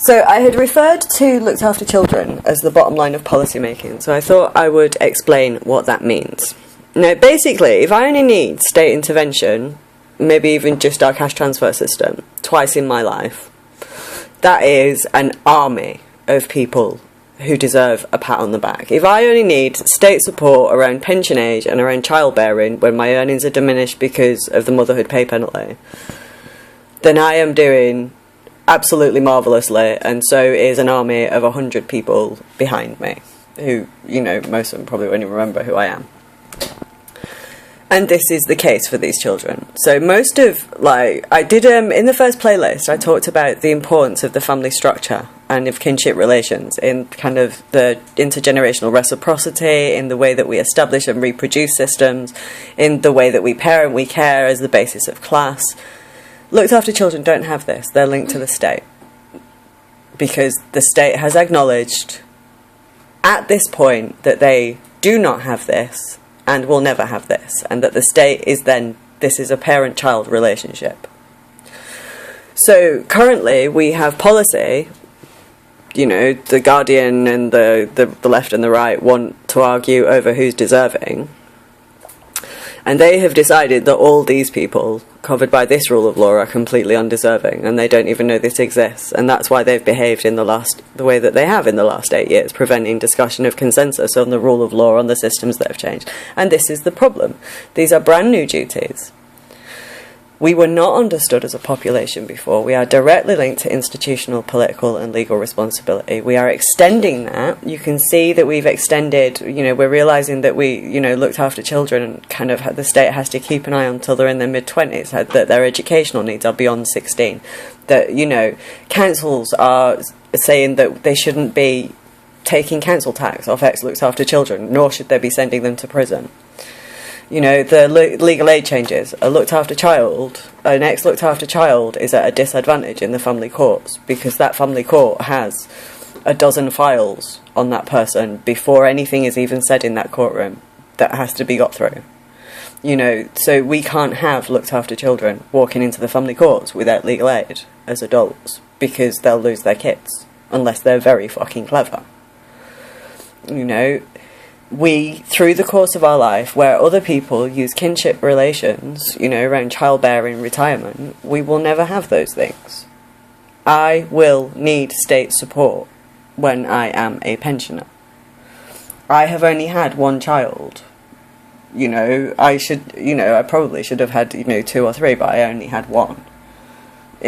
So I had referred to looked after children as the bottom line of policy making, so I thought I would explain what that means. Now, basically, if I only need state intervention, maybe even just our cash transfer system, twice in my life, that is an army of people who deserve a pat on the back. If I only need state support around pension age and around childbearing when my earnings are diminished because of the motherhood pay penalty, then I am doing absolutely marvellously, and so is an army of 100 people behind me who, you know, most of them probably won't even remember who I am. And this is the case for these children. So most of, like, I did, in the first playlist, I talked about the importance of the family structure and of kinship relations in kind of the intergenerational reciprocity, in the way that we establish and reproduce systems, in the way that we parent, we care as the basis of class. Looked after children don't have this. They're linked to the state. Because the state has acknowledged at this point that they do not have this and will never have this, and that the state is then, this is a parent-child relationship. So currently we have policy, you know, the Guardian and the left and the right want to argue over who's deserving, and they have decided that all these people covered by this rule of law are completely undeserving, and they don't even know this exists, and that's why they've behaved in the way that they have in the last 8 years, preventing discussion of consensus on the rule of law, on the systems that have changed. And this is the problem. These are brand new duties. We were not understood as a population before. We are directly linked to institutional, political and legal responsibility. We are extending that. You can see that we've extended, you know, we're realising that we, you know, looked after children and kind of the state has to keep an eye on until they're in their mid-20s, that their educational needs are beyond 16. That, you know, councils are saying that they shouldn't be taking council tax off ex-looked after children, nor should they be sending them to prison. You know, the legal aid changes. A looked after child, an ex-looked after child is at a disadvantage in the family courts because that family court has a dozen files on that person before anything is even said in that courtroom that has to be got through. You know, so we can't have looked after children walking into the family courts without legal aid as adults because they'll lose their kids unless they're very fucking clever. You know, we, through the course of our life, where other people use kinship relations, you know, around childbearing, retirement, we will never have those things. I will need state support when I am a pensioner. I have only had one child. You know, I probably should have had, you know, 2 or 3, but I only had one.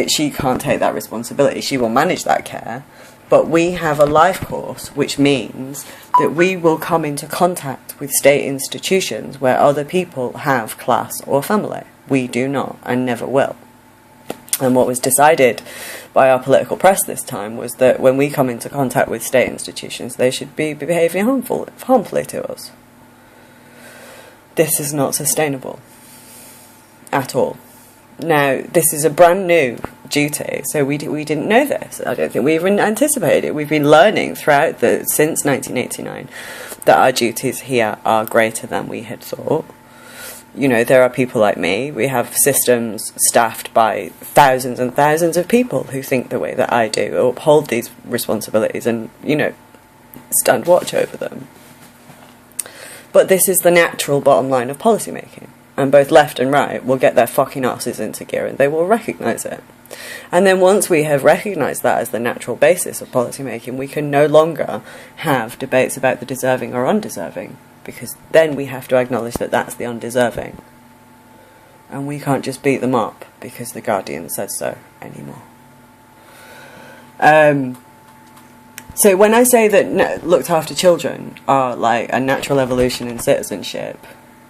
She can't take that responsibility. She will manage that care. But we have a life course, which means that we will come into contact with state institutions where other people have class or family. We do not, and never will. And what was decided by our political press this time was that when we come into contact with state institutions, they should be behaving harmfully to us. This is not sustainable at all. Now, this is a brand new duty, so we didn't know this. I don't think we even anticipated it. We've been learning since 1989 that our duties here are greater than we had thought. You know, there are people like me. We have systems staffed by thousands and thousands of people who think the way that I do, uphold these responsibilities and, you know, stand watch over them. But this is the natural bottom line of policymaking. And both left and right will get their fucking asses into gear and they will recognise it. And then once we have recognised that as the natural basis of policymaking, we can no longer have debates about the deserving or undeserving, because then we have to acknowledge that that's the undeserving. And we can't just beat them up because the Guardian says so anymore. So when I say that looked after children are like a natural evolution in citizenship,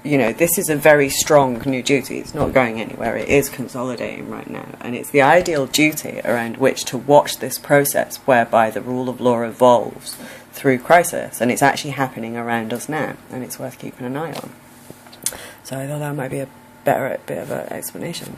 you know, this is a very strong new duty. It's not going anywhere. It is consolidating right now. And it's the ideal duty around which to watch this process whereby the rule of law evolves through crisis. And it's actually happening around us now. And it's worth keeping an eye on. So I thought that might be a better bit of an explanation.